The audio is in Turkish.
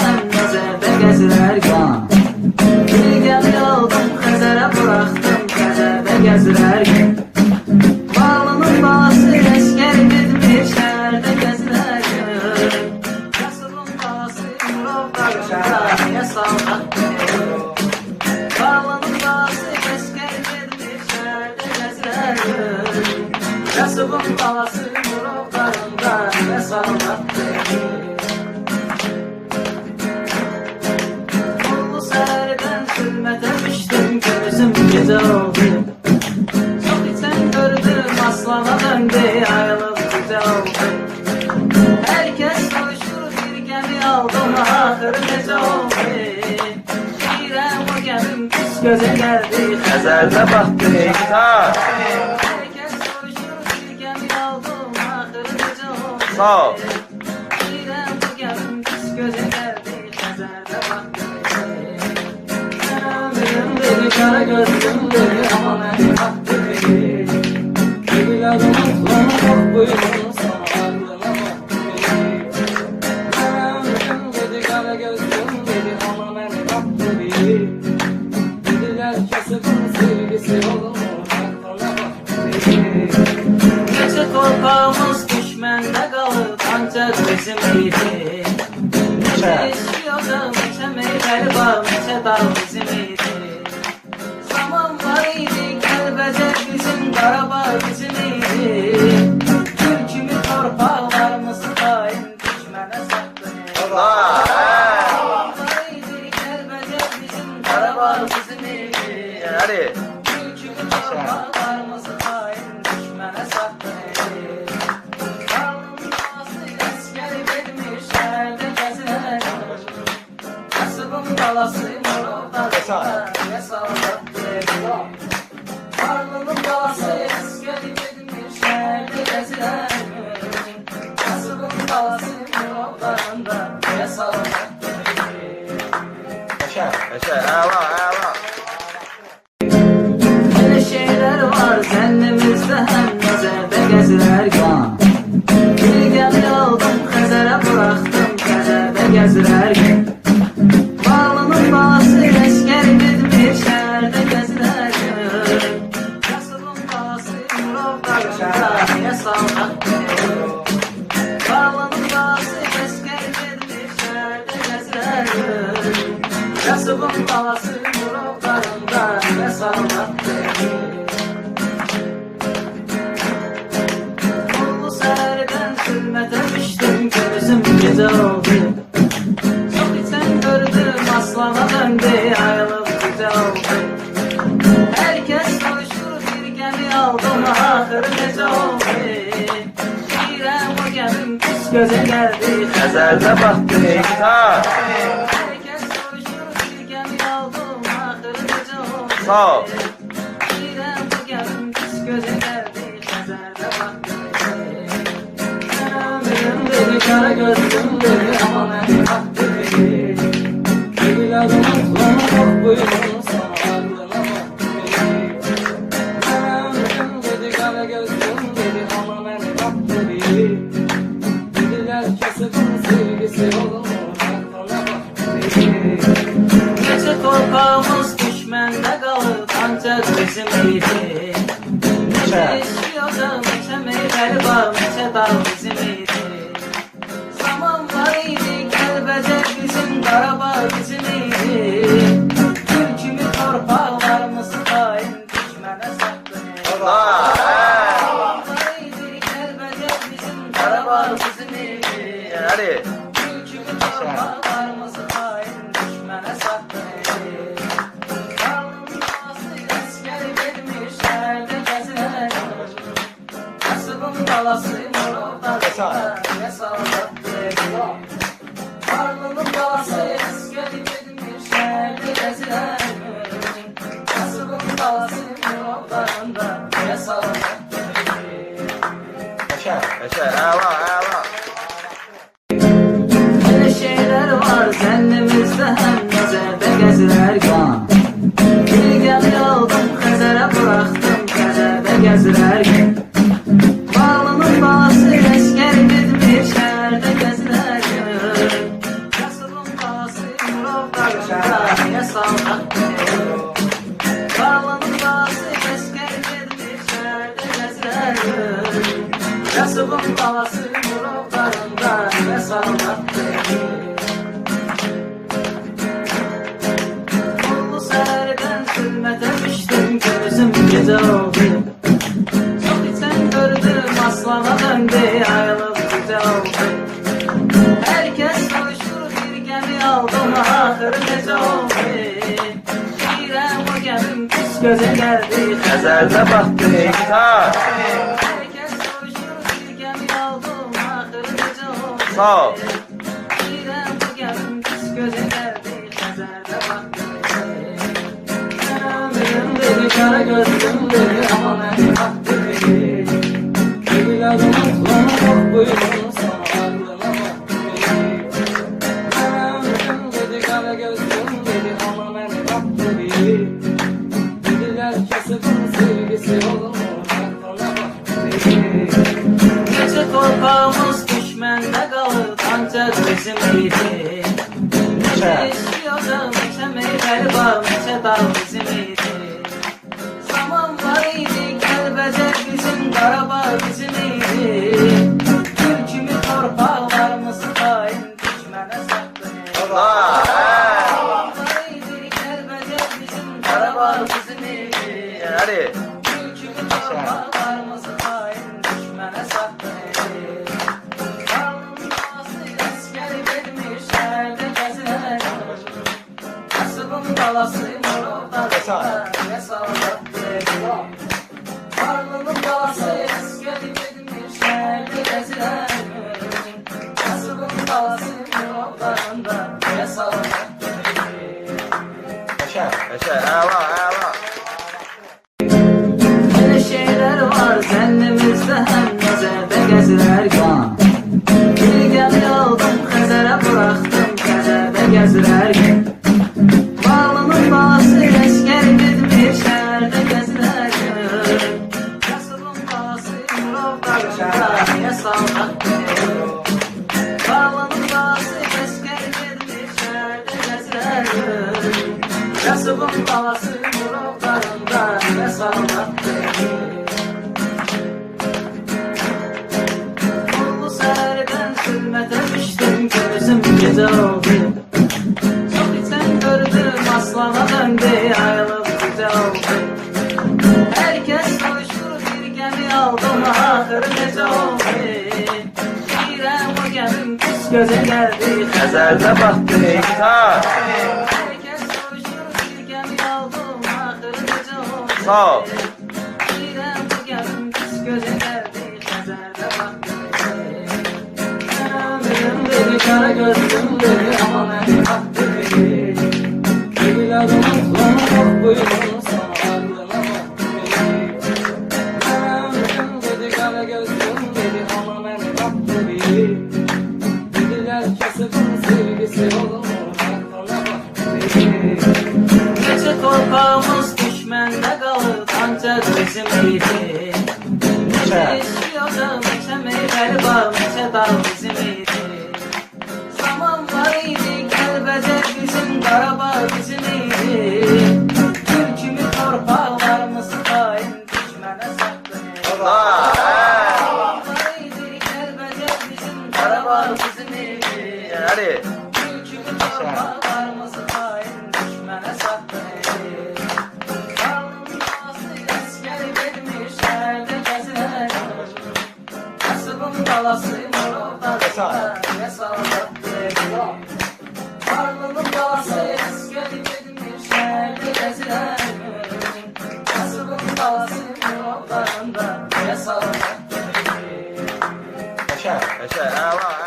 hem nəzərdə gəzirərkən Bilgəni aldım, xəzərə buraxdım, qəzərdə gəzirərkən Bağlının balası əskər gedmir, şəhərdə gəzirərkən Kasılın balası Murov qarşıda, niyə salmaq Bağlının balası əskər gedmir, şəhərdə gəzirərkən Kasılın balası Murov qarşıda, niyə salmaq Gece oldu Çok içen gördüm aslana döndü Ayrılık gece oldu Herkes konuşur bir gemi aldım Ahır gece oldu İrem o gemim pis göze geldi Xəzərdə baktı Herkes konuşur bir gemi aldım Ahır gece oldu Sağ ol İrem o gemim pis göze geldi Xəzərdə baktı Kara gözlüm dedi ama beni baktı beni Dediler unutma bak buyurun sana ardına baktı beni Ben dedi kara gözlüm dedi ama beni baktı beni Dediler kasıbın sevgisi olur mu aklına baktı beni Gece korkağımız düşmende kalır ancak bizim idi Neçe istiyordu neçe meyveli bağ neçe dağ bizim idi Kəlbəcər bizim, Qarabağ bizim idi Türkümü torpaqlarımızı daim düşmənə saxlayır Kəlbəcər bizim, Qarabağ bizim idi Türkümü torpaqlarımızı daim düşmənə saxlayır Qarnın balası əskər vermir, şəhərdə gəzirər Kasıbın balası Murovlarında, niyə sallatdır Karnının balası əskər gedmir, şəhərdə gəzirər Kasıbın balası Murovlarında, niyə sallatdır Əla Elə şeylər var zənnimizdə həm nəzərdə gəzirərkən Bilgəni aldım, xəzərə buraxdım, qəzərdə gəzirərkən Bağlının balası əskər gedmir, şəhərdə gəzirərkən Kasılın balası Murov qarşıda, niyə salmaq Bağlının balası əskər gedmir, şəhərdə gəzirərkən Kasılın balası Murov qarşıda, niyə salmaq Qullu səhərdən zülmətə düşdüm, gözüm gecə oldu Çok içen gördüm aslana döndü ayrılık gece oldu Herkes konuşur bir gemi aldım ahır gece oldu İrem o gemim pis göze geldi Xəzərdə baktı Herkes konuşur bir gemi aldım ahır gece oldu Sağ ol İrem o gemim pis göze geldi Xəzərdə baktı Ömrüm dedi kara gözlüm dedi ama beni baktı Dediler unutma bak buyurun sana ardına baktı Ömrüm dedi kara gözlüm dedi ama beni baktı Dediler kasıbın sevgisi olur mu aklına baktı Gece korkağımız düşmende kalır ancak bizim idi Neçe istiyordu neçe meyveli bağ neçe dağ bizim idi Zaman var idi Kəlbəcər bizim, Qarabağ bizim idi Türkümü torpaqlarımızı daim düşmənə saxlayır Zaman var idi Kəlbəcər bizim, Qarabağ bizim idi Türkümü torpaqlarımızı daim düşmənə saxlayır Qarnın balası əskər vermir, şəhərdə gəzirər Kasıbın balası Murovlarında, niyə sallatdır Karnının balası əskər gedmir, şəhərdə gəzirər Kasıbın balası Murovlarında, niyə sallatdır Əla Elə şeylər var zənnimizdə həm nəzərdə gəzirərkən Bilgəni aldım, xəzərə buraxdım, qəzərdə gəzirərkən Bağlının balası əskər gedmir, şəhərdə gəzirərkən Kasılın salmak beni. Oldu sərdən zülmətə düşdüm, gözüm gecə oldu. Çok içen gördüm, aslana döndü, ayrılık güzel oldu. Herkes konuşur, bir gemi aldım, ahır gece oldu. Girem o gemim pis göze geldi, Əzəldə baxdıq ta. herkes konuşur, bir gemi aldım, ahır gece oldu. Sağ ol. Girem o gemim pis göze geldi, Xəzərdə baktı. Ömrüm dedi, kara gözlüm dedi, ama beni baktı dedi. Dediler unutma, bak buyurun sana, aklına baktı dedi. Ömrüm dedi, kara gözlüm dedi, ama beni baktı dedi. Dediler kasıbın sevgisi olur mu, aklına baktı dedi. Gece torpağımız düşmende kalır, ancak bizim idi. Neçe istiyordu, neçe meyveli var, neçe dal bizim idi. Zaman var idi, Kəlbəcər bizim, Qarabağ bizim idi. Türkümü torpaqlarımız hain düşmənə sattı. Allah. Zaman var idi, Kəlbəcər bizim, Qarabağ bizim idi. Hadi. Türkümü torpaqlarımız hain düşmənə sattı. Qarnın ağası əskəri vermiş, şəhərdə gəzilər. Kasıbın balası Murovdan ne sallattı. Karnının balası eskeri gitmiş, şehirde geziler. Kasıbın balası Murovdan ne sallattı. Yaşa, əla, əla. Öyle şeyler var zannimizde, hem nezerde gezilerken. Bir gemi aldım, Xəzərə bıraktım, Xəzərdə gezirerken. Bağlının balası eskeri gitmiş, şehirde gezilerken. Kasıbın balası Murovdan niye sallattı. Bağlının balası eskeri gitmiş, şehirde gezirerken. Kasıbın balası Murovdan niye sallattı. Oldu sərdən zülmətə düşdüm, gözüm gecə oldu. Çok içen gördüm, aslana döndü, ayrılık güzel oldu. Herkes konuşur, bir gemi aldım, ahır gece oldu. Girem o gemim pis göze geldi, Əzəldə baxdıq ta. herkes konuşur, bir gemi aldım, ahır gece oldu. Sağ ol. Girem o gemim pis göze geldi, Xəzərdə baktı. Ömrüm dedi, kara gözlüm dedi, ama beni baktı dedi. Dediler unutma, bak buyurun sana, aklına baktı dedi. Ömrüm dedi, kara gözlüm dedi, ama beni baktı dedi. Dediler kasıbın sevgisi olur mu, aklına baktı dedi. Gece torpağımız düşmende kalır, ancak bizim idi. Neçe istiyordu, neçe meyveli var, neçe dal bizim idi. Zaman var idi, Kəlbəcər bizim, Qarabağ bizim idi. Türkümü torpaqlarımız hain düşmənə sattı. Allah. Zaman var idi, Kəlbəcər bizim, Qarabağ bizim idi. Hadi. Türkümü torpaqlarımız hain düşmənə sattı. Qarnın ağası əskəri vermiş, şəhərdə gəzilər. Kasıbın balası Murovdan ne sallattı. Karnının balası eskeri gitmiş, şehirde geziler. Kasıbın balası Murovdan ne sallattı. Yaşa, əla.